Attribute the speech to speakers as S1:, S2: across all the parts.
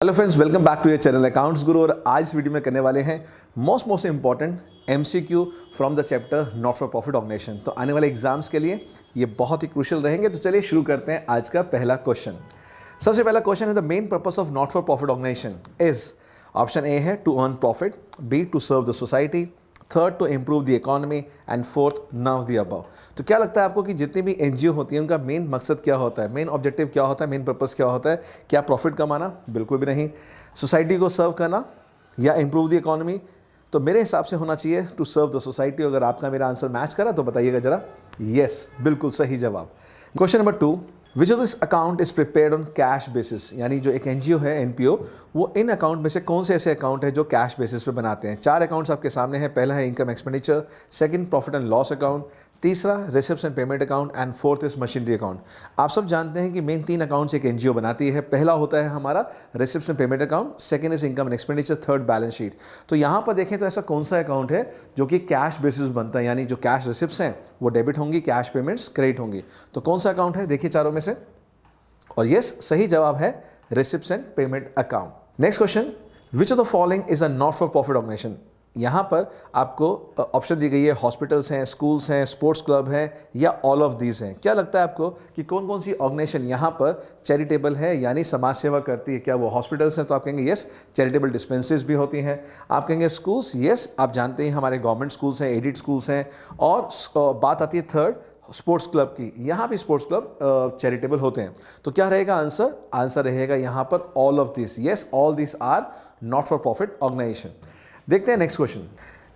S1: Hello friends, welcome back to your channel accounts guru. और आज इस वीडियो में करने वाले हैं most important MCQ from the chapter not for profit organisation. तो आने वाले एग्जाम्स के लिए ये बहुत ही क्रूशियल रहेंगे। तो चलिए शुरू करते हैं आज का पहला क्वेश्चन। सबसे पहला क्वेश्चन है, the main purpose of not for profit organisation is, option A है to earn profit, B to serve the society, third to improve the economy and fourth none of the above. तो क्या लगता है आपको कि जितनी भी एनजीओ होती है उनका मेन मकसद क्या होता है, मेन ऑब्जेक्टिव क्या होता है, मेन पर्पस क्या होता है? क्या प्रॉफिट कमाना? बिल्कुल भी नहीं। सोसाइटी को सर्व करना या इम्प्रूव द इकोनॉमी? तो मेरे हिसाब से होना चाहिए टू सर्व द सोसाइटी। अगर आपका मेरा आंसर मैच करा तो बताइएगा जरा। यस, बिल्कुल सही जवाब। Question number 2, which of this account is prepared on cash basis? यानी जो एक एनजीओ है एनपीओ, वो इन अकाउंट में से कौन से ऐसे अकाउंट है जो कैश बेसिस पे बनाते हैं? 4 अकाउंट्स आपके सामने हैं। पहला है income expenditure, second profit and loss account, तीसरा receipts and payment account and fourth is machinery account. आप सब जानते हैं कि मेन 3 अकाउंट्स एक एनजीओ बनाती है। पहला होता है हमारा receipts and payment account, second is income and expenditure, third balance sheet. तो यहाँ पर देखें तो ऐसा कौन सा अकाउंट है जो कि कैश बेसिस बनता है, यानी जो कैश रिसिप्ट्स हैं वो डेबिट होंगी, कैश पेमेंट्स क्रेडिट होंगी। तो कौन सा अकाउंट है? देखिए चारों में से, और यस सही जवाब है receipts and payment account. Next question, which of the following is a not for profit organisation? यहाँ पर आपको ऑप्शन दी गई है, हॉस्पिटल्स हैं, स्कूल्स हैं, स्पोर्ट्स क्लब हैं या ऑल ऑफ दीज हैं। क्या लगता है आपको कि कौन कौन सी ऑर्गेनाइजेशन यहाँ पर चैरिटेबल है यानी समाज सेवा करती है? क्या वो हॉस्पिटल्स हैं? तो आप कहेंगे यस, चैरिटेबल डिस्पेंसरीज भी होती हैं। आप कहेंगे स्कूल्स, यस आप जानते हैं हमारे गवर्नमेंट स्कूल्स हैं, एडिड स्कूल्स हैं। और बात आती है थर्ड स्पोर्ट्स क्लब की, यहाँ भी स्पोर्ट्स क्लब चैरिटेबल होते हैं। तो क्या रहेगा आंसर? आंसर रहेगा यहाँ पर all of this. Yes, all this are not for profit organisation. देखते हैं next question,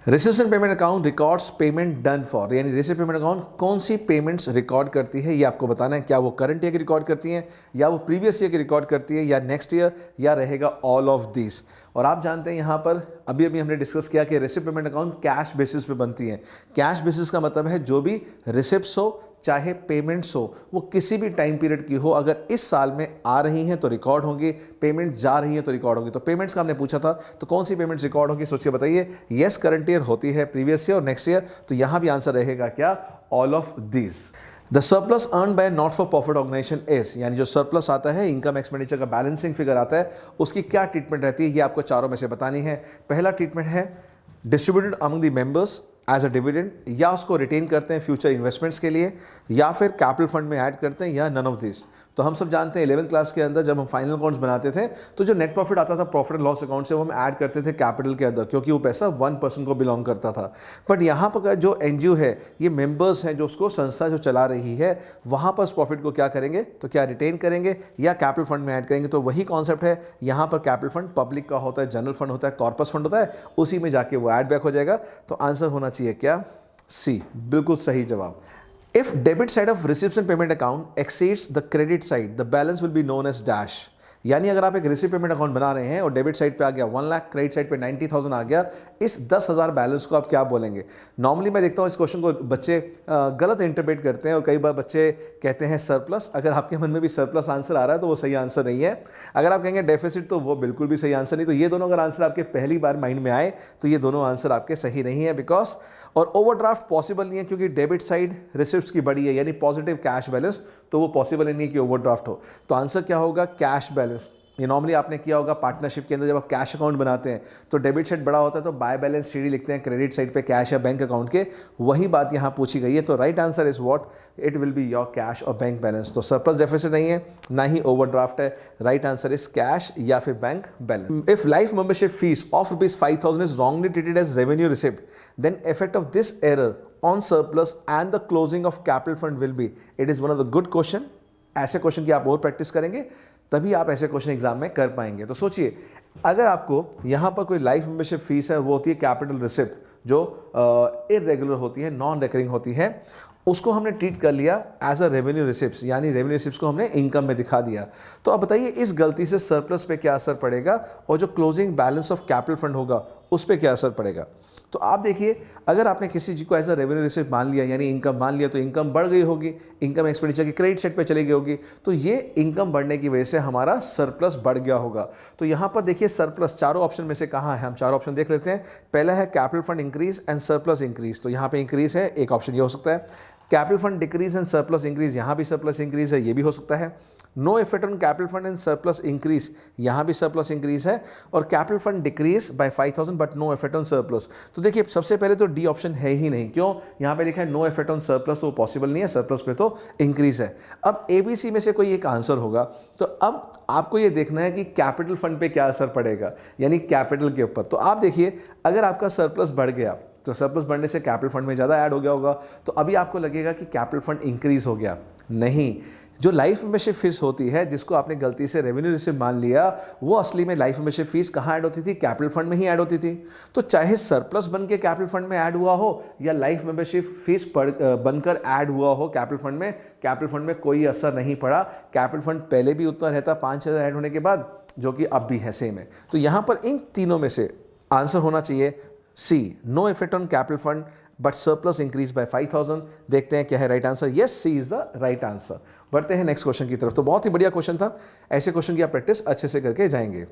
S1: receipts and payment account records payment done for, यानी रिसिप्ट पेमेंट अकाउंट कौन सी पेमेंट्स रिकॉर्ड करती है ये आपको बताना है। क्या वो करंट ईयर की रिकॉर्ड करती है, या वो प्रीवियस ईयर की रिकॉर्ड करती है, या नेक्स्ट ईयर, या रहेगा ऑल ऑफ दिस? और आप जानते हैं यहाँ पर अभी हमने डिस्कस किया कि receipt payment account cash basis पे बनती है। कैश बेसिस का मतलब है जो भी रिसिप्ट्स हो चाहे पेमेंट्स हो वो किसी भी टाइम पीरियड की हो, अगर इस साल में आ रही हैं तो रिकॉर्ड होंगी, पेमेंट जा रही है तो रिकॉर्ड होगी। तो पेमेंट्स का हमने पूछा था, तो कौन सी पेमेंट्स रिकॉर्ड होगी? सोचिए बताइए। यस, करंट ईयर होती है, प्रीवियस ईयर और नेक्स्ट ईयर। तो यहाँ भी आंसर रहेगा क्या? All of this. The surplus earn by not for profit organisation is, यानी जो सरप्लस आता है, इनकम एक्सपेंडिचर का बैलेंसिंग फिगर आता है, उसकी क्या ट्रीटमेंट रहती है ये आपको चारों में से बतानी है। पहला ट्रीटमेंट है distributed among the members as a dividend, या उसको रिटेन करते हैं फ्यूचर इन्वेस्टमेंट्स के लिए, या फिर कैपिटल फंड में ऐड करते हैं, या नन ऑफ दिस। तो हम सब जानते हैं 11th क्लास के अंदर जब हम फाइनल अकाउंट्स बनाते थे तो जो नेट प्रॉफिट आता था प्रॉफिट एंड लॉस अकाउंट से, वो हम ऐड करते थे कैपिटल के अंदर, क्योंकि वो पैसा 1% को बिलोंग करता था। बट यहाँ पर जो एनजीओ है, ये मेंबर्स हैं, जो उसको संस्था जो चला रही है, वहाँ पर उस प्रॉफिट को क्या करेंगे? तो क्या रिटेन करेंगे या कैपिटल फंड में ऐड करेंगे? तो वही कॉन्सेप्ट है यहाँ पर। कैपिटल फंड पब्लिक का होता है, जनरल फंड होता है, कॉर्पस फंड होता है, उसी में जाके वो ऐड बैक हो जाएगा। तो आंसर होना चाहिए क्या? सी, बिल्कुल सही जवाब। If debit side of receipts and payment account exceeds the credit side, the balance will be known as dash. यानी अगर आप एक रिसिप्ट पेमेंट अकाउंट बना रहे हैं और डेबिट साइड पे आ गया 1 लाख, क्रेडिट साइड पे 90,000 आ गया, इस 10,000 बैलेंस को आप क्या बोलेंगे? नॉर्मली मैं देखता हूँ इस क्वेश्चन को बच्चे गलत इंटरप्रेट करते हैं और कई बार बच्चे कहते हैं सरप्लस। अगर आपके मन में भी सरप्लस आंसर आ रहा है तो वो सही आंसर नहीं है। अगर आप कहेंगे डेफिसिट तो वो बिल्कुल भी सही आंसर नहीं। तो ये दोनों अगर आंसर आपके पहली बार माइंड में आए तो ये दोनों आंसर आपके सही नहीं है, बिकॉज और ओवरड्राफ्ट पॉसिबल नहीं है, क्योंकि डेबिट साइड रिसिप्ट्स की बड़ी है, यानी पॉजिटिव कैश बैलेंस, तो वो पॉसिबल ही नहीं कि ओवरड्राफ्ट हो। तो आंसर क्या होगा? Cash balance. ये नॉर्मली आपने किया होगा पार्टनरशिप के अंदर, जब आप कैश अकाउंट बनाते हैं तो डेबिट साइड बड़ा होता है तो बाय बैलेंस सीडी लिखते हैं, क्रेडिट साइड पे कैश या बैंक अकाउंट के। वही बात यहाँ पूछी गई है। तो right answer is what? It will be your cash और बैंक बैलेंस। तो सरप्लस डेफिसिट नहीं है, ना ही ओवरड्राफ्ट है। राइट आंसर इज कैश या फिर bank balance. If life membership fees of ₹5,000 is wrongly treated as revenue receipt, then effect of this error on surplus and the closing of capital fund will be. It is one of the good question. ऐसे question की आप और practice करेंगे तभी आप ऐसे question exam में कर पाएंगे। तो सोचिए, अगर आपको यहाँ पर कोई लाइफ मेंबरशिप फीस है, वो होती है कैपिटल रिसिप्ट, जो इरेगुलर होती है, नॉन रिकरिंग होती है, उसको हमने ट्रीट कर लिया एज अ रेवेन्यू रिसिप्ट्स, यानी रेवेन्यू रिसिप्ट्स को हमने इनकम में दिखा दिया। तो अब बताइए इस गलती से सरप्लस पे क्या असर पड़ेगा, और जो closing balance of capital fund होगा उस पर क्या असर पड़ेगा? तो आप देखिए, अगर आपने किसी चीज़ को एज अ रेवेन्यू रिसिप्ट मान लिया, यानी इनकम मान लिया, तो इनकम बढ़ गई होगी, इनकम एक्सपेंडिचर की क्रेडिट साइड पे चली गई होगी, तो ये इनकम बढ़ने की वजह से हमारा सरप्लस बढ़ गया होगा। तो यहाँ पर देखिए सरप्लस चारों ऑप्शन में से कहाँ है, हम चारों ऑप्शन देख लेते हैं। पहला है capital fund increase and surplus increase, तो यहाँ पे इंक्रीज है, एक ऑप्शन ये हो सकता है। Capital fund decrease and surplus increase, यहाँ भी सरप्लस इंक्रीज है, ये भी हो सकता है। No effect on capital fund and surplus increase, यहाँ भी सरप्लस इंक्रीज है, और capital fund decrease by 5000 but no effect on surplus. तो देखिए सबसे पहले तो डी ऑप्शन है ही नहीं, क्यों, यहाँ पे लिखा है नो इफेक्ट ऑन सरप्लस, तो पॉसिबल नहीं है, सरप्लस पे तो इंक्रीज है। अब ABC में से कोई एक आंसर होगा, तो अब आपको ये देखना है कि कैपिटल फंड पे क्या असर पड़ेगा, यानी कैपिटल के ऊपर। तो आप देखिए अगर आपका सरप्लस बढ़ गया तो सरप्लस बढ़ने से कैपिटल फंड में ज़्यादा ऐड हो गया होगा, तो अभी आपको लगेगा कि कैपिटल फंड इंक्रीज हो गया। नहीं, जो लाइफ मेंबरशिप फीस होती है, जिसको आपने गलती से रेवेन्यू रिसीव मान लिया, वो असली में लाइफ मेंबरशिप फीस कहाँ ऐड होती थी, कैपिटल फंड में ही ऐड होती थी। तो चाहे सरप्लस बन के कैपिटल फंड में ऐड हुआ हो या लाइफ मेंबरशिप फीस बनकर ऐड हुआ हो कैपिटल फंड में कोई असर नहीं पड़ा। कैपिटल फंड पहले भी उतना रहता 5000 ऐड होने के बाद, जो कि अब भी है सेम है। तो यहाँ पर इन तीनों में से आंसर होना चाहिए C, no effect on capital fund but surplus increase by 5000। देखते हैं क्या है right answer. Yes, C is the right answer. बढ़ते हैं नेक्स्ट क्वेश्चन की तरफ। तो बहुत ही बढ़िया क्वेश्चन था, ऐसे क्वेश्चन की आप प्रैक्टिस अच्छे से करके जाएंगे।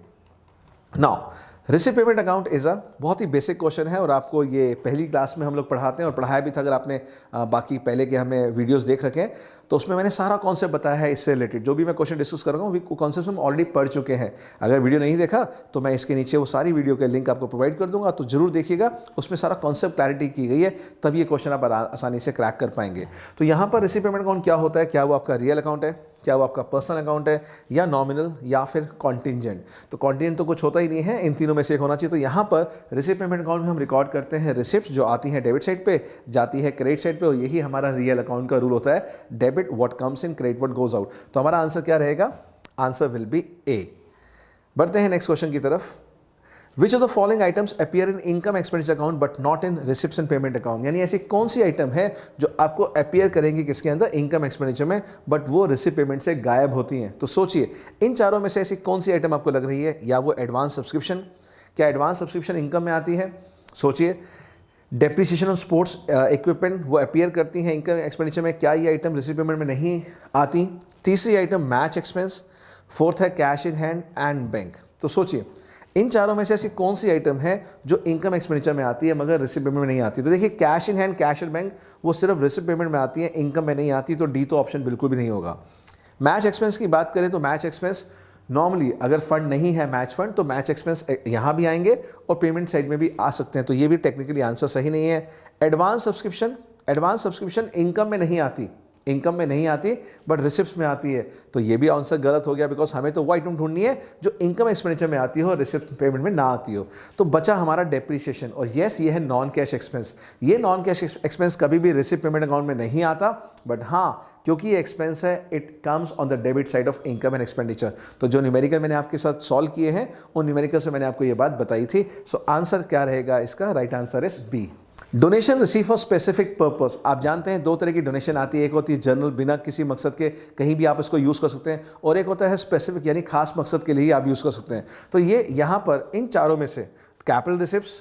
S1: Now receive payment account is a बहुत ही बेसिक क्वेश्चन है, और आपको ये पहली क्लास में हम लोग पढ़ाते हैं और पढ़ाया भी था। अगर आपने बाकी पहले के हमने वीडियोस देख रखे हैं तो उसमें मैंने सारा कॉन्सेप्ट बताया है इससे रिलेटेड। जो भी मैं क्वेश्चन डिस्कस कर रहा हूँ वो कॉन्सेप्ट हम ऑलरेडी पढ़ चुके हैं। अगर वीडियो नहीं देखा तो मैं इसके नीचे वो सारी वीडियो के लिंक आपको प्रोवाइड कर दूंगा, तो जरूर देखिएगा, उसमें सारा कॉन्सेप्ट क्लैरिटी की गई है, तब ये क्वेश्चन आप आसानी से क्रैक कर पाएंगे। तो यहाँ पर रिसीव पेमेंट अकाउंट क्या होता है, क्या वो आपका रियल अकाउंट है, क्या वो आपका पर्सनल अकाउंट है, या नॉमिनल, या फिर कॉन्टिंजेंट। तो कॉन्टिंजेंट तो कुछ होता ही नहीं है, इन तीनों में से एक होना चाहिए। तो यहाँ पर रिसीव पेमेंट अकाउंट में हम रिकॉर्ड करते हैं रिसिप्ट जो आती हैं डेबिट साइड पे, जाती है क्रेडिट साइड पे, और यही हमारा रियल अकाउंट का रूल होता है, debit what comes in, credit what goes out. तो हमारा आंसर क्या रहेगा, आंसर विल बी ए। बढ़ते हैं नेक्स्ट क्वेश्चन की तरफ। विच of the following items appear in income expenditure account but not in receipts and payment account, यानी ऐसी कौन सी आइटम है जो आपको अपीयर करेंगी किसके अंदर, इनकम एक्सपेंडिचर में, बट वो रिसिप्ट पेमेंट से गायब होती हैं। तो सोचिए इन चारों में से ऐसी कौन सी आइटम आपको लग रही है, या वो एडवांस सब्सक्रिप्शन, क्या एडवांस सब्सक्रिप्शन इनकम में आती है, सोचिए। डेप्रिसिएशन ऑफ स्पोर्ट्स इक्विपमेंट वो अपीयर करती हैं इनकम एक्सपेंडिचर में, क्या ये आइटम रिसिप्ट पेमेंट में नहीं आती। तीसरी आइटम मैच एक्सपेंस, फोर्थ है cash in hand and bank. तो सोचिए इन चारों में से ऐसी कौन सी आइटम है जो इनकम एक्सपेंडिचर में आती है मगर रिसिप्ट पेमेंट में नहीं आती। तो देखिए cash in hand, cash and bank वो सिर्फ रिसिप्ट पेमेंट में आती है, इनकम में नहीं आती, तो डी तो ऑप्शन बिल्कुल भी नहीं होगा। मैच एक्सपेंस की बात करें तो मैच एक्सपेंस नॉर्मली अगर फंड नहीं है मैच फंड, तो मैच एक्सपेंस यहाँ भी आएंगे और पेमेंट साइड में भी आ सकते हैं, तो ये भी टेक्निकली आंसर सही नहीं है। एडवांस सब्सक्रिप्शन इनकम में नहीं आती, इनकम में नहीं आती बट रिसिप्ट्स में आती है, तो ये भी आंसर गलत हो गया, बिकॉज हमें तो वो आइटम ढूंढनी है जो इनकम एक्सपेंडिचर में आती हो, रिसिप्ट पेमेंट में ना आती हो। तो बचा हमारा डेप्रिसिएशन, और यस ये है नॉन कैश एक्सपेंस। ये नॉन कैश एक्सपेंस कभी भी रिसिप्ट पेमेंट अकाउंट में नहीं आता, बट हाँ क्योंकि ये एक्सपेंस है it comes on the debit side of income and expenditure. तो जो न्यूमेरिकल मैंने आपके साथ सॉल्व किए हैं उन न्यूमेरिकल से मैंने आपको ये बात बताई थी। सो आंसर क्या रहेगा इसका, right answer is B. Donation receive for specific purpose, आप जानते हैं दो तरह की डोनेशन आती है, एक होती है जनरल बिना किसी मकसद के कहीं भी आप इसको यूज़ कर सकते हैं, और एक होता है स्पेसिफिक यानी खास मकसद के लिए ही आप यूज़ कर सकते हैं। तो ये यहाँ पर इन चारों में से कैपिटल रिसिप्ट्स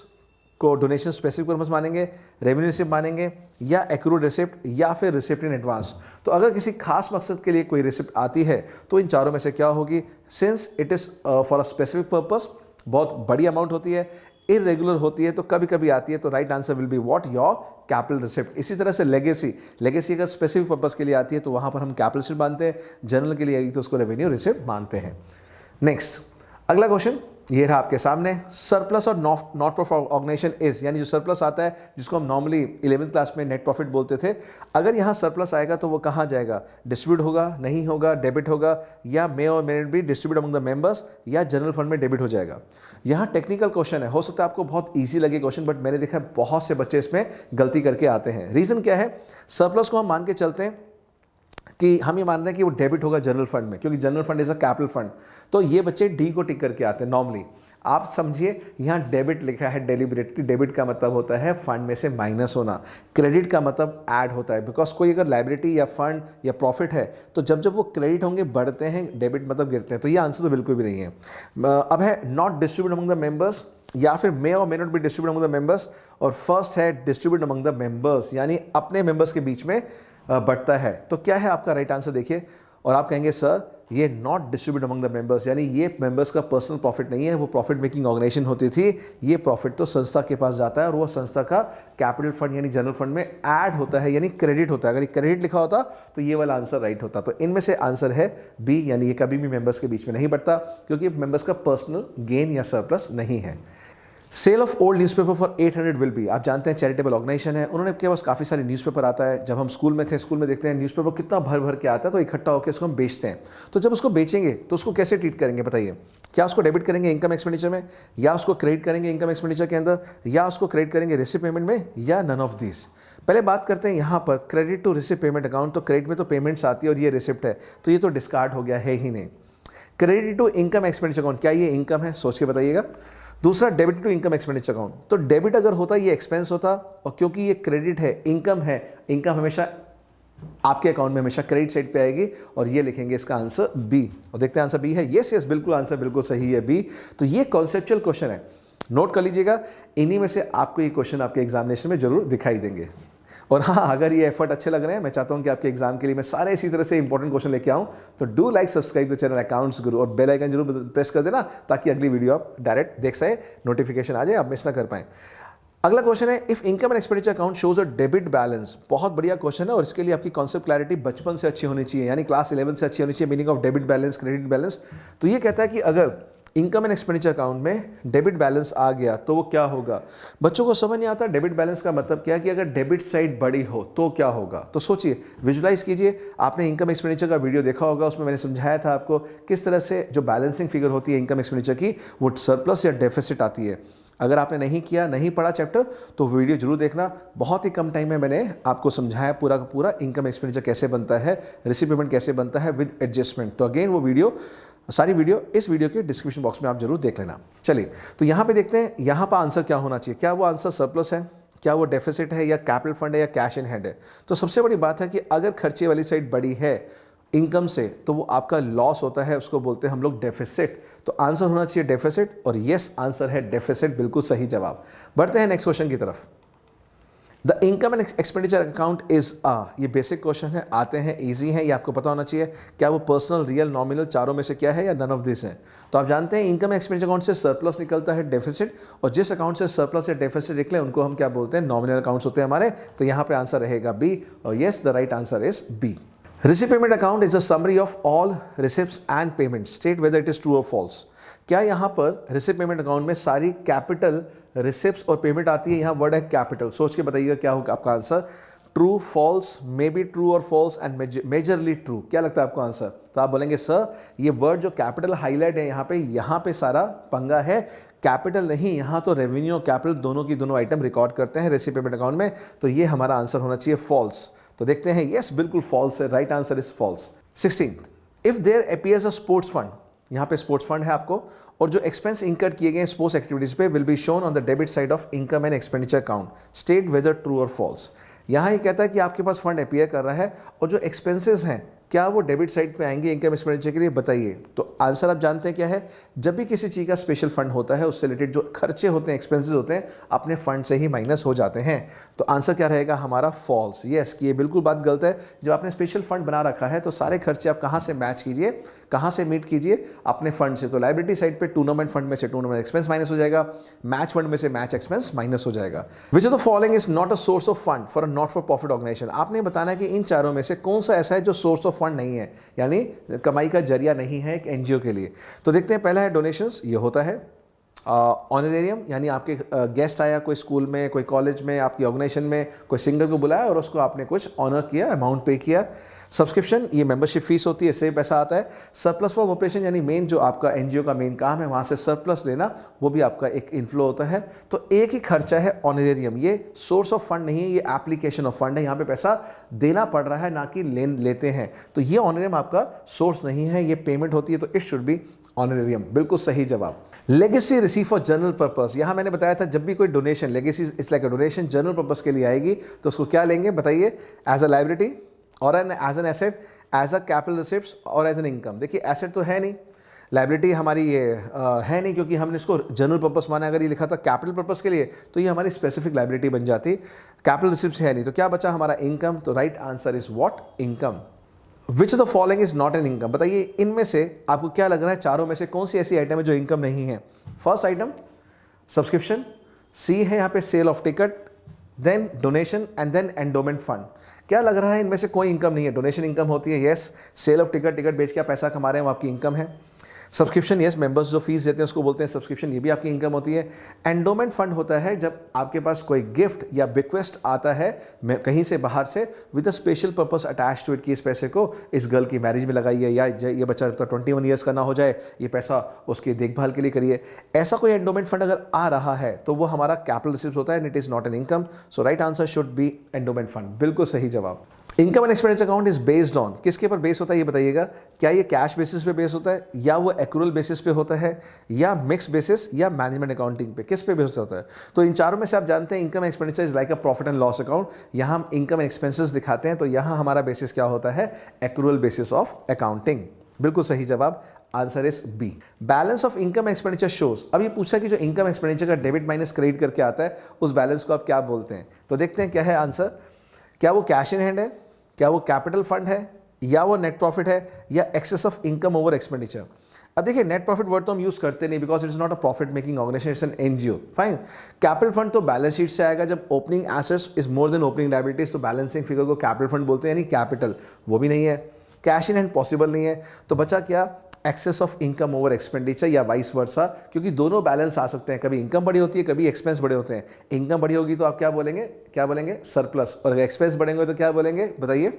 S1: को डोनेशन स्पेसिफिक पर्पस मानेंगे, रेवेन्यू रिसिप्ट मानेंगे, या एक्रूड रिसिप्ट, या फिर रिसिप्ट इन एडवांस। तो अगर किसी खास मकसद के लिए कोई रिसिप्ट आती है तो इन चारों में से क्या होगी, since it is for a specific purpose, बहुत बड़ी अमाउंट होती है, इरेगुलर होती है, तो कभी कभी आती है, तो right answer will be what, your capital receipt. इसी तरह से लेगेसी अगर स्पेसिफिक पर्पस के लिए आती है तो वहां पर हम कैपिटल रिसिप्ट मानते हैं, जनरल के लिए आएगी तो उसको रेवेन्यू रिसिप्ट मानते हैं। नेक्स्ट अगला क्वेश्चन ये रहा आपके सामने, सरप्लस और नॉट प्रॉफिट ऑर्गेनाइजेशन इज, यानी जो सरप्लस आता है जिसको हम नॉर्मली 11th क्लास में नेट प्रॉफिट बोलते थे, अगर यहाँ सरप्लस आएगा तो वो कहाँ जाएगा, डिस्ट्रीब्यूट होगा, नहीं होगा, डेबिट होगा, या मे और may not be distribute among the members, या जनरल फंड में डेबिट हो जाएगा। यहाँ टेक्निकल क्वेश्चन है, हो सकता है आपको बहुत ईजी लगे क्वेश्चन, बट मैंने देखा बहुत से बच्चे इसमें गलती करके आते हैं। रीज़न क्या है, सरप्लस को हम मान के चलते हैं कि हम ये मान रहे हैं कि वो डेबिट होगा जनरल फंड में, क्योंकि general fund is a capital fund, तो ये बच्चे डी को टिक करके आते हैं नॉर्मली। आप समझिए यहाँ डेबिट लिखा है डेलिबरेटली, डेबिट का मतलब होता है फंड में से माइनस होना, क्रेडिट का मतलब ऐड होता है, बिकॉज कोई अगर लायबिलिटी या फंड या प्रॉफिट है तो जब जब वो क्रेडिट होंगे बढ़ते हैं, डेबिट मतलब गिरते हैं, तो ये आंसर तो बिल्कुल भी नहीं है। अब है not distribute among the members, या फिर मे और may not be distribute among the members, और फर्स्ट है डिस्ट्रीब्यूट अमंग द मेंबर्स, यानी अपने मेंबर्स के बीच में बढ़ता है। तो क्या है आपका राइट आंसर, देखिए और आप कहेंगे सर ये not distribute among the members, यानी ये मेंबर्स का पर्सनल प्रॉफिट नहीं है, वो प्रॉफिट मेकिंग ऑर्गेनाइजेशन होती थी, ये प्रॉफिट तो संस्था के पास जाता है और वो संस्था का कैपिटल फंड यानी जनरल फंड में ऐड होता है, यानी क्रेडिट होता है। अगर ये क्रेडिट लिखा होता तो ये वाला आंसर राइट होता। तो इनमें से आंसर है बी, यानी ये कभी भी मेंबर्स के बीच में नहीं बढ़ता क्योंकि मेंबर्स का पर्सनल गेन या सरप्लस नहीं है। Sale of old newspaper for 800 will be, आप जानते हैं चैरिटेबल ऑर्गेनाइजेशन है, उन्होंने के पास काफ़ी सारे न्यूज़पेपर आता है। जब हम स्कूल में थे, स्कूल में देखते हैं न्यूज़पेपर कितना भर भर के आता है, तो इकट्ठा होकर उसको हम बेचते हैं। तो जब उसको बेचेंगे तो उसको कैसे ट्रीट करेंगे बताइए? क्या उसको डेबिट करेंगे इनकम एक्सपेंडिचर में, या उसको क्रेडिट करेंगे इनकम एक्सपेंडिचर के अंदर, या उसको क्रेडिट करेंगे रिसिप्ट पेमेंट में, या नन ऑफ दिस? पहले बात करते हैं यहाँ पर credit to receipt payment account. तो क्रेडिट में तो पेमेंट्स आती है और ये रिसिप्ट है, तो ये तो डिस्कार्ड हो गया है ही नहीं। Credit to income expenditure account, क्या ये इनकम है? सोच के बताइएगा। दूसरा debit to income expenditure account, तो डेबिट अगर होता ये एक्सपेंस होता, और क्योंकि ये क्रेडिट है, इनकम है, इनकम हमेशा आपके अकाउंट में हमेशा क्रेडिट साइड पे आएगी, और ये लिखेंगे इसका आंसर बी। और देखते हैं आंसर बी है। यस यस, बिल्कुल आंसर बिल्कुल सही है बी। तो ये कॉन्सेप्चुअल क्वेश्चन है, नोट कर लीजिएगा। इन्हीं में से आपको ये क्वेश्चन आपके एग्जामिनेशन में जरूर दिखाई देंगे। और हाँ, अगर ये एफर्ट अच्छे लग रहे हैं, मैं चाहता हूँ कि आपके एग्जाम के लिए मैं सारे इसी तरह से इंपॉर्टेंट क्वेश्चन लेके आऊँ, तो do like subscribe the channel accounts guru, और बेल आइकन जरूर प्रेस कर देना ताकि अगली वीडियो आप डायरेक्ट देख सके, नोटिफिकेशन आ जाए, आप मिस ना कर पाएं। अगला क्वेश्चन है, if income and expenditure account shows a debit balance. बहुत बढ़िया क्वेश्चन है और इसके लिए आपकी कॉन्सेप्ट क्लैरिटी बचपन से अच्छी होनी चाहिए, यानी क्लास 11 से अच्छी होनी चाहिए, meaning of debit balance, credit balance. तो ये कहता है कि अगर इनकम एंड एक्सपेंडिचर अकाउंट में डेबिट बैलेंस आ गया तो वो क्या होगा? बच्चों को समझ नहीं आता डेबिट बैलेंस का मतलब क्या है, कि अगर डेबिट साइड बड़ी हो तो क्या होगा। तो सोचिए, विजुलाइज कीजिए। आपने इनकम एक्सपेंडिचर का वीडियो देखा होगा, उसमें मैंने समझाया था आपको किस तरह से जो बैलेंसिंग फिगर होती है इनकम एक्सपेंडिचर की, वो सरप्लस या डेफिसिट आती है। अगर आपने नहीं किया, नहीं पढ़ा चैप्टर, तो वीडियो जरूर देखना। बहुत ही कम टाइम में मैंने आपको समझाया पूरा का पूरा इनकम एक्सपेंडिचर कैसे बनता है, रिसीट पेमेंट कैसे बनता है विद एडजस्टमेंट। तो अगेन वो वीडियो, सारी वीडियो इस वीडियो के डिस्क्रिप्शन बॉक्स में आप जरूर देख लेना। चलिए, तो यहाँ पे देखते हैं, यहाँ पर आंसर क्या होना चाहिए। क्या वो आंसर सरप्लस है, क्या वो डेफिसिट है, या कैपिटल फंड है, या कैश इन हैंड है? तो सबसे बड़ी बात है कि अगर खर्चे वाली साइड बड़ी है इनकम से, तो वो आपका लॉस होता है, उसको बोलते हैं हम लोग डेफिसिट। तो आंसर होना चाहिए डेफिसिट, और यस आंसर है डेफिसिट, बिल्कुल सही जवाब। बढ़ते हैं नेक्स्ट क्वेश्चन की तरफ। The income and expenditure account is ये बेसिक क्वेश्चन है, आते हैं, इजी हैं, ये आपको पता होना चाहिए। क्या वो पर्सनल, रियल, नॉमिनल चारों में से क्या है, या नन ऑफ दिस है? तो आप जानते हैं इनकम एक्सपेंडिचर अकाउंट से सरप्लस निकलता है, डेफिसिट, और जिस अकाउंट से सरप्लस या डेफिसिट निकले उनको हम क्या बोलते हैं? नॉमिनल अकाउंट्स होते हैं हमारे। तो यहाँ पे आंसर रहेगा बी, और yes the right answer is B. Receipt payment account is a summary of all receipts and payments. State whether it is true or false. क्या यहाँ पर रिसिप्ट पेमेंट अकाउंट में सारी कैपिटल रिसिप्ट्स और payment आती है? यहाँ वर्ड है कैपिटल, सोच के बताइएगा क्या होगा आपका answer. True, false, may be true और फॉल्स, एंड मेजरली ट्रू। क्या लगता है आपको आंसर? तो आप बोलेंगे सर ये वर्ड जो कैपिटल हाईलाइट है यहाँ पे सारा पंगा है, कैपिटल नहीं, यहाँ तो रेवेन्यू और कैपिटल दोनों की दोनों आइटम रिकॉर्ड करते हैं रिसिप्ट पेमेंट अकाउंट में। तो ये हमारा आंसर होना चाहिए फॉल्स। तो देखते हैं, यस बिल्कुल फॉल्स है, right answer is false. 16th, if there appears a sports fund, यहाँ पे स्पोर्ट्स फंड है आपको, और जो एक्सपेंस इंकर किए गए स्पोर्ट्स एक्टिविटीज पे will be shown on the debit side of income and expenditure account. State whether true और फॉल्स। यहाँ ये कहता है कि आपके पास फंड अपीयर कर रहा है और जो एक्सपेंसेस हैं क्या वो डेबिट साइड पे आएंगे इनकम एक्सपेंडिचर के लिए, बताइए। तो आंसर आप जानते हैं क्या है, जब भी किसी चीज़ का स्पेशल फंड होता है उससे रिलेटेड जो खर्चे होते हैं, एक्सपेंसेस होते हैं, अपने फंड से ही माइनस हो जाते हैं। तो आंसर क्या रहेगा हमारा? फॉल्स। यस, कि ये बिल्कुल बात गलत है। जब आपने स्पेशल फंड बना रखा है तो सारे खर्चे आप कहाँ से मैच कीजिए, कहाँ से मीट कीजिए? अपने फंड से। तो लाइबिलिटी साइड पे टूर्नामेंट फंड में से टूर्नामेंट एक्सपेंस माइनस हो जाएगा, मैच फंड में से मैच एक्सपेंस माइनस हो जाएगा। Which of the following is not a source of fund for a not for profit organisation. आपने बताना है कि इन चारों में से कौन सा ऐसा है जो सोर्स ऑफ फंड नहीं है, यानी कमाई का जरिया नहीं है एक एनजीओ के लिए। तो देखते हैं, पहला है डोनेशंस, ये होता है। ऑनरेरियम, यानी आपके गेस्ट आया कोई स्कूल में, कोई कॉलेज में, आपकी ऑर्गेनाइजेशन में कोई सिंगर को बुलाया और उसको आपने कुछ ऑनर किया, अमाउंट पे किया। सब्सक्रिप्शन, ये मेंबरशिप फीस होती है, इससे पैसा आता है। सरप्लस फ्रॉम ऑपरेशन, यानी मेन जो आपका एनजीओ का मेन काम है वहाँ से सरप्लस लेना, वो भी आपका एक इनफ्लो होता है। तो एक ही खर्चा है ऑनरेरियम, ये सोर्स ऑफ फंड नहीं है, ये एप्लीकेशन ऑफ फंड है, यहाँ पे पैसा देना पड़ रहा है ना कि लेते हैं। तो ये ऑनरेरियम आपका सोर्स नहीं है, ये पेमेंट होती है, तो इट शुड बी ऑनरेरियम, बिल्कुल सही जवाब। Legacy receive for general purpose, यहाँ मैंने बताया था जब भी कोई donation, legacy it's like a donation, general purpose के लिए आएगी तो उसको क्या लेंगे बताइए? एज अ लाइबिलिटी और as an asset, as a capital receipts और एज एन इनकम। देखिए एसेट तो है नहीं, लाइबिलिटी हमारी ये है नहीं क्योंकि हमने इसको जनरल पर्पस माना। अगर ये लिखा था कैपिटल पर्पस के लिए तो ये हमारी स्पेसिफिक लाइबिलिटी बन जाती। कैपिटल रिसिप्ट्स है नहीं, तो क्या बचा हमारा? इनकम। तो right answer is what? Income. Which the following is not an income, बताइए इनमें से आपको क्या लग रहा है, चारों में से कौन सी ऐसी आइटम है जो इनकम नहीं है? फर्स्ट आइटम सब्सक्रिप्शन, सी है यहाँ पे sale of ticket, then donation and then endowment fund. क्या लग रहा है इनमें से कोई इनकम नहीं है? डोनेशन इनकम होती है, yes. Sale of ticket, ticket बेच के आप पैसा कमा रहे हैं वो आपकी इनकम है। सब्सक्रिप्शन, यस, मेंबर्स जो फीस देते हैं उसको बोलते हैं सब्सक्रिप्शन, ये भी आपकी इनकम होती है। एंडोमेंट फंड होता है जब आपके पास कोई गिफ्ट या बिक्वेस्ट आता है कहीं से बाहर से with a special purpose attach to it, कि इस पैसे को इस गर्ल की मैरिज में लगाइए, या ये बच्चा जब तक 21 ईयर्स का ना हो जाए ये पैसा उसकी देखभाल के लिए करिए। ऐसा कोई एंडोमेंट फंड अगर आ रहा है तो वो हमारा कैपिटल रिसिप्ट होता है and it is not an income. So right answer should B endowment fund, बिल्कुल सही जवाब। Income and expenditure account is based on, किसके ऊपर बेस होता है ये बताइएगा? क्या ये कैश बेसिस पे बेस होता है, या वो एक्रूअल बेसिस पे होता है, या मिक्स बेसिस, या मैनेजमेंट अकाउंटिंग पे, किस पे बेस होता है? तो इन चारों में से आप जानते हैं income expenditure is like a profit and loss account. यहाँ हम इनकम एंड एक्सपेंसेस दिखाते हैं तो यहाँ हमारा बेसिस क्या होता है? एक्रूअल बेसिस ऑफ अकाउंटिंग, बिल्कुल सही जवाब। Answer is B. Balance of income expenditure shows, अब ये पूछा कि जो इनकम एक्सपेंडिचर का डेबिट माइनस क्रेडिट करके आता है उस बैलेंस को आप क्या बोलते हैं? तो देखते हैं क्या है आंसर। क्या वो कैश इन हैंड है, क्या वो कैपिटल फंड है, या वो नेट प्रॉफिट है, या excess of income over expenditure? अब देखिए नेट प्रॉफिट वर्ड तो हम यूज करते नहीं because it is not a profit making organisation, it's an NGO, fine. Capital fund तो बैलेंस शीट से आएगा जब opening assets is more than opening liabilities, तो बैलेंसिंग फिगर को कैपिटल फंड बोलते हैं, यानी कैपिटल, वो भी नहीं है। कैश इन हैंड पॉसिबल नहीं है, तो बचा क्या? Excess of income over expenditure या वाइस वर्सा, क्योंकि दोनों बैलेंस आ सकते हैं, कभी इनकम बड़ी होती है कभी एक्सपेंस बड़े होते हैं। इनकम बड़ी होगी तो आप क्या बोलेंगे? क्या बोलेंगे? सरप्लस। और अगर एक्सपेंस बढ़ेंगे तो क्या बोलेंगे? बताइए।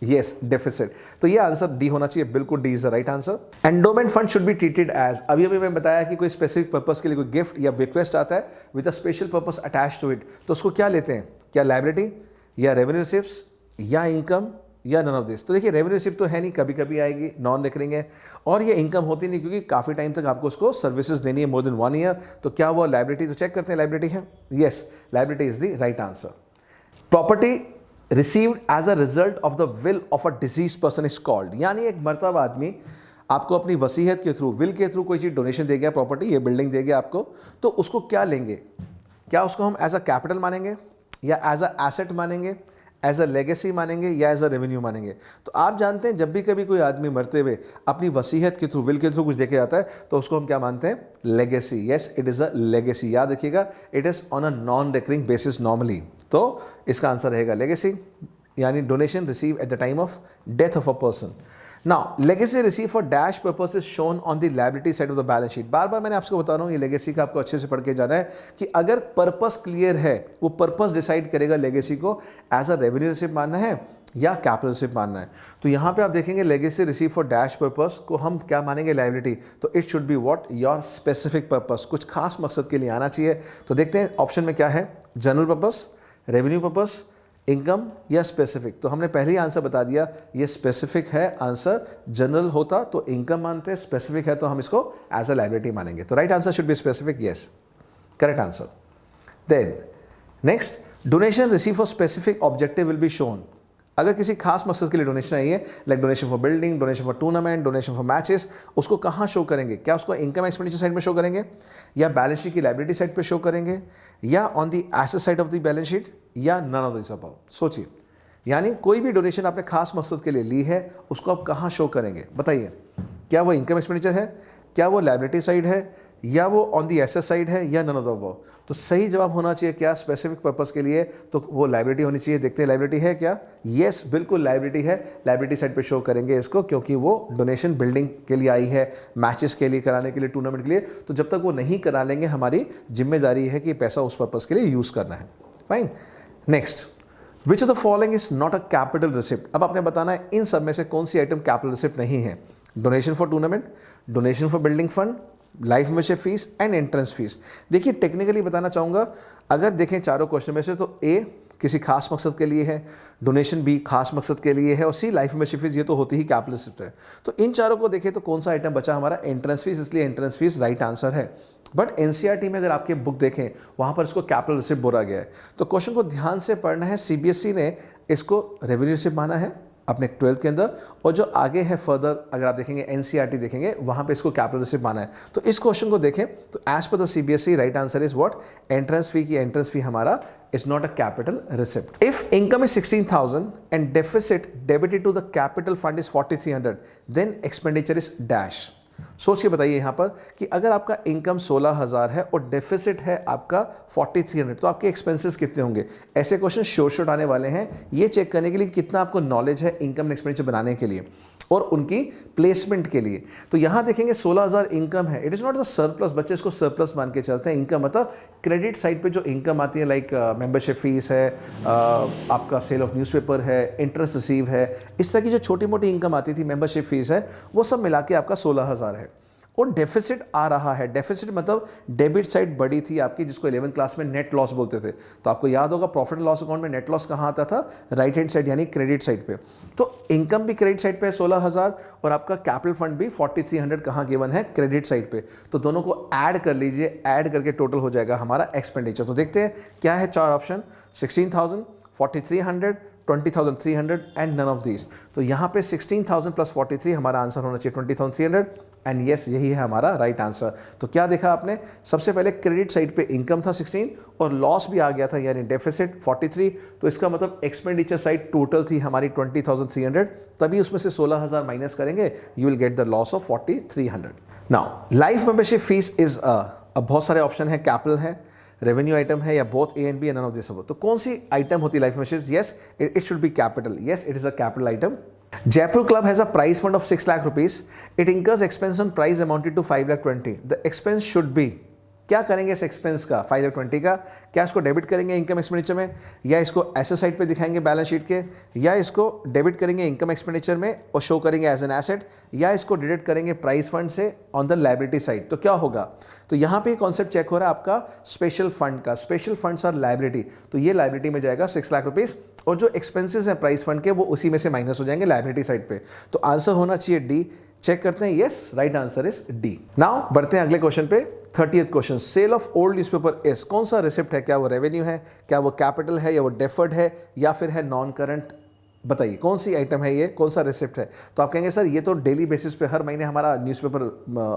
S1: Yes, deficit. तो ये आंसर डी होना चाहिए, बिल्कुल D is the right answer. Endowment fund should be treated as, अभी मैं बताया कि कोई स्पेसिफिक पर्पस के लिए कोई गिफ्ट या रिक्वेस्ट आता है with a special purpose attach to it, तो उसको क्या लेते हैं? क्या लायबिलिटी, या रेवेन्यू रिसिप्ट्स, या इनकम, या नन ऑफ दिस? तो देखिए रेवेन्यू रिसिप्ट तो है नहीं, कभी कभी आएगी, नॉन रिकरिंग है, और ये इनकम होती नहीं क्योंकि काफ़ी टाइम तक आपको उसको सर्विसेज देनी है, मोर देन 1 ईयर। तो क्या वो लायबिलिटी? तो चेक करते हैं, लायबिलिटी है, yes, liability is the right answer. Property received as a result of the will of a deceased person is called, यानी एक मरतबा आदमी आपको अपनी वसीयत के थ्रू, विल के थ्रू कोई चीज़ डोनेशन दे गया, प्रॉपर्टी, ये बिल्डिंग दे गया आपको, तो उसको क्या लेंगे? क्या उसको हम एज अ कैपिटल मानेंगे, या एज अ एसेट मानेंगे, एज अ लेगेसी मानेंगे, या एज अ रेवेन्यू मानेंगे? तो आप जानते हैं जब भी कभी कोई आदमी मरते हुए अपनी वसीयत के थ्रू, विल के थ्रू कुछ देके आता है तो उसको हम क्या मानते हैं? Legacy. Yes, it is a legacy, याद रखिएगा, it is on a non recurring basis normally. तो इसका आंसर रहेगा लेगेसी, यानी donation receive at the time of death of a person. Now legacy receive for dash purpose is shown on the liability side of the balance sheet. बार बार मैंने आपको बता रहा हूँ ये लेगेसी का आपको अच्छे से पढ़ के जाना है कि अगर पर्पस क्लियर है, वो पर्पस डिसाइड करेगा लेगेसी को एज अ रेवेन्यू रिसिप्ट मानना है या कैपिटल रिसिप्ट मानना है। तो यहाँ पे आप देखेंगे legacy receive for dash purpose को हम क्या मानेंगे? लायबिलिटी। तो it should be what? Your specific purpose, कुछ खास मकसद के लिए आना चाहिए। तो देखते हैं ऑप्शन में क्या है, general purpose, revenue purpose, income, या स्पेसिफिक। तो हमने पहले ही आंसर बता दिया, ये स्पेसिफिक है आंसर। जनरल होता तो इनकम मानते हैं, स्पेसिफिक है तो हम इसको एज अ लायबिलिटी मानेंगे। तो right answer should be specific, yes, correct answer. Then next, donation receive for specific objective will be shown. अगर किसी खास मकसद के लिए डोनेशन आई है, like donation for building, donation for tournament, donation for matches, उसको कहाँ शो करेंगे? क्या उसको इनकम एक्सपेंडिचर साइड में शो करेंगे, या बैलेंस शीट की लायबिलिटी साइड पे शो करेंगे, या on the asset side of the balance sheet, या नन ऑफ दिस अबव? सोचिए, यानी कोई भी डोनेशन आपने खास मकसद के लिए ली है उसको आप कहाँ शो करेंगे? बताइए, क्या वो इनकम एक्सपेंडिचर है, क्या वो लायबिलिटी साइड है, या वो ऑन दी एसेट साइड है, या नन ऑफ द अबव? तो सही जवाब होना चाहिए क्या? स्पेसिफिक पर्पस के लिए तो वो लायबिलिटी होनी चाहिए। देखते हैं लायबिलिटी है क्या? यस, बिल्कुल लायबिलिटी है। लायबिलिटी साइड पे शो करेंगे इसको क्योंकि वो डोनेशन बिल्डिंग के लिए आई है, मैचेस के लिए कराने के लिए, टूर्नामेंट के लिए। तो जब तक वो नहीं करा लेंगे हमारी जिम्मेदारी है कि पैसा उस पर्पस के लिए यूज़ करना है। Fine. Next, which of the following is not a capital receipt. अब आपने बताना है इन सब में से कौन सी आइटम कैपिटल रिसिप्ट नहीं है। Donation for tournament, donation for building fund, life membership fees and entrance fees. देखिए टेक्निकली बताना चाहूँगा, अगर देखें चारों क्वेश्चन में से तो ए किसी खास मकसद के लिए है, डोनेशन बी खास मकसद के लिए है, और सी लाइफ मेंबरशिप फीस, ये तो होती ही कैपिटल रिसिप्ट है। तो इन चारों को देखें तो कौन सा आइटम बचा हमारा? एंट्रेंस फीस, इसलिए एंट्रेंस फीस राइट आंसर है। बट एनसीईआरटी में अगर आपके बुक देखें वहाँ पर इसको कैपिटल रिसिप्ट बोला गया है। तो क्वेश्चन को ध्यान से पढ़ना है। सीबीएसई ने इसको रेवेन्यू रिसिप्ट माना है, अपने 12th के अंदर, और जो आगे है फर्दर अगर आप देखेंगे एनसीईआरटी देखेंगे वहाँ पे इसको कैपिटल रिसिप्ट माना है। तो इस क्वेश्चन को देखें तो as per the CBSE right answer is what, entrance fee की एंट्रेंस फी हमारा is not a capital receipt. If income is 16,000 and deficit debited to the capital fund is 4,300 then expenditure is dash. सोच के बताइए यहाँ पर कि अगर आपका इनकम 16,000 है और डेफिसिट है आपका 4,300 तो आपके एक्सपेंसेस कितने होंगे। ऐसे क्वेश्चन शोर आने वाले हैं, ये चेक करने के लिए कितना आपको नॉलेज है इनकम एंड एक्सपेंडिचर बनाने के लिए और उनकी प्लेसमेंट के लिए। तो यहाँ देखेंगे 16,000 इनकम है, it is not the surplus, बच्चे इसको सरप्लस मान के चलते हैं। इनकम मतलब क्रेडिट साइड पे जो इनकम आती है, लाइक मेंबरशिप फीस है, आपका सेल ऑफ न्यूज़पेपर है, इंटरेस्ट रिसीव है, इस तरह की जो छोटी मोटी इनकम आती थी, मेंबरशिप फीस है, वो सब मिला के आपका 16,000 है। और डेफिसिट आ रहा है, डेफिसिट मतलब डेबिट साइड बड़ी थी आपकी, जिसको 11th क्लास में नेट लॉस बोलते थे। तो आपको याद होगा प्रॉफिट लॉस अकाउंट में नेट लॉस कहाँ आता था, राइट हैंड साइड यानी क्रेडिट साइड पे। तो इनकम भी क्रेडिट साइड पे है 16,000 और आपका कैपिटल फंड भी 4,300 कहाँ गिवन है, क्रेडिट साइड पे। तो दोनों को ऐड कर लीजिए, ऐड करके टोटल हो जाएगा हमारा एक्सपेंडिचर। तो देखते हैं क्या है, 4 option, 16,000, 4,300, 20,300 and none of these. तो यहाँ पे 16,000 प्लस 43 हमारा आंसर होना चाहिए 20,300 एंड यस यही है हमारा राइट आंसर। तो क्या देखा आपने, सबसे पहले क्रेडिट साइड पे इनकम था 16 और लॉस भी आ गया था यानी डेफिसिट 43। तो इसका मतलब एक्सपेंडिचर साइड टोटल थी हमारी 20,300, तभी उसमें से 16,000 माइनस करेंगे, you will get the loss of 4,300। Now life membership fees is अब बहुत सारे ऑप्शन है, कैपिटल है, रेवेन्यू आइटम है, या both A and B and none of this. तो कौन सी आइटम होती है life membership? Yes it should be capital, yes it is a capital item. Jaipur Club has a prize fund of 6 lakh rupees. It incurs expense on prize amounted to 5 lakh 20. The expense should be, क्या करेंगे इस expense का 5 लाख 20 का, क्या इसको debit करेंगे income expenditure में, या इसको एसेट साइड पे दिखाएंगे बैलेंस शीट के, या इसको डेबिट करेंगे इनकम एक्सपेंडिचर में और शो करेंगे एज एन एसेट, या इसको डिडक्ट करेंगे प्राइस फंड से ऑन द लायबिलिटी साइड। तो क्या होगा, तो यहाँ पे कॉन्सेप्ट चेक हो रहा है आपका स्पेशल फंड का। स्पेशल फंड्स आर लायबिलिटी, तो ये लायबिलिटी में जाएगा 6 लाख रुपीज़ और जो एक्सपेंसेस हैं प्राइस फंड के वो उसी में से माइनस हो जाएंगे लायबिलिटी साइड पे। तो आंसर होना चाहिए डी। चेक करते हैं, yes right answer is D. Now बढ़ते हैं अगले क्वेश्चन पे, 30th question. Sale of old newspaper is, कौन सा रिसिप्ट है, क्या वो रेवेन्यू है, क्या वो कैपिटल है, या वो डेफर्ड है, या फिर है नॉन करंट? बताइए कौन सी आइटम है ये, कौन सा रिसिप्ट है। तो आप कहेंगे सर ये तो डेली बेसिस पे हर महीने हमारा न्यूज़पेपर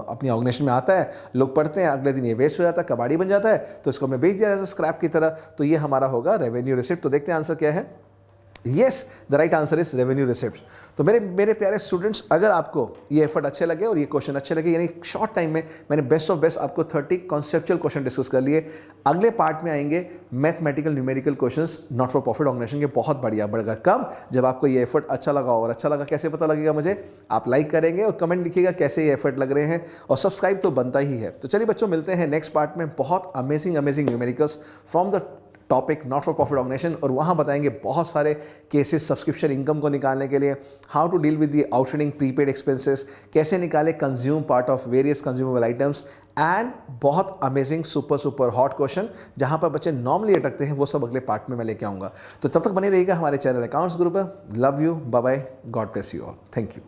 S1: अपनी ऑर्गेनाइजेशन में आता है, लोग पढ़ते हैं, अगले दिन ये वेस्ट हो जाता है, कबाड़ी बन जाता है, तो इसको हमें बेच दिया जाता है स्क्रैप की तरह। तो ये हमारा होगा रेवेन्यू रिसिप्ट। तो देखते हैं आंसर क्या है। Yes the right answer is revenue receipt. तो मेरे प्यारे स्टूडेंट्स, अगर आपको ये एफर्ट अच्छे लगे और ये क्वेश्चन अच्छे लगे, यानी शॉर्ट टाइम में मैंने बेस्ट ऑफ बेस्ट आपको 30 कॉन्सेप्चुअल क्वेश्चन डिस्कस कर लिए। अगले पार्ट में आएंगे mathematical numerical questions not for profit organisation के, बहुत बढ़िया बढ़ेगा। कब, जब आपको ये एफर्ट अच्छा लगा। और अच्छा लगा कैसे पता लगेगा मुझे, आप लाइक करेंगे और कमेंट लिखिएगा कैसे ये एफर्ट लग रहे हैं, और सब्सक्राइब तो बनता ही है। तो चलिए बच्चों, मिलते हैं नेक्स्ट पार्ट में, बहुत amazing numericals from the topic not for profit organisation, और वहाँ बताएंगे बहुत सारे केसेस सब्सक्रिप्शन इनकम को निकालने के लिए, how to deal with the outstanding prepaid expenses, कैसे निकाले consume part of various consumable items, and बहुत अमेजिंग सुपर हॉट क्वेश्चन जहाँ पर बच्चे नॉर्मली अटकते हैं, वो सब अगले पार्ट में मैं लेके आऊँगा। तो तब तक बने रहिएगा हमारे चैनल अकाउंट्स ग्रुप पर। Love you, bye bye, God bless you all, thank you.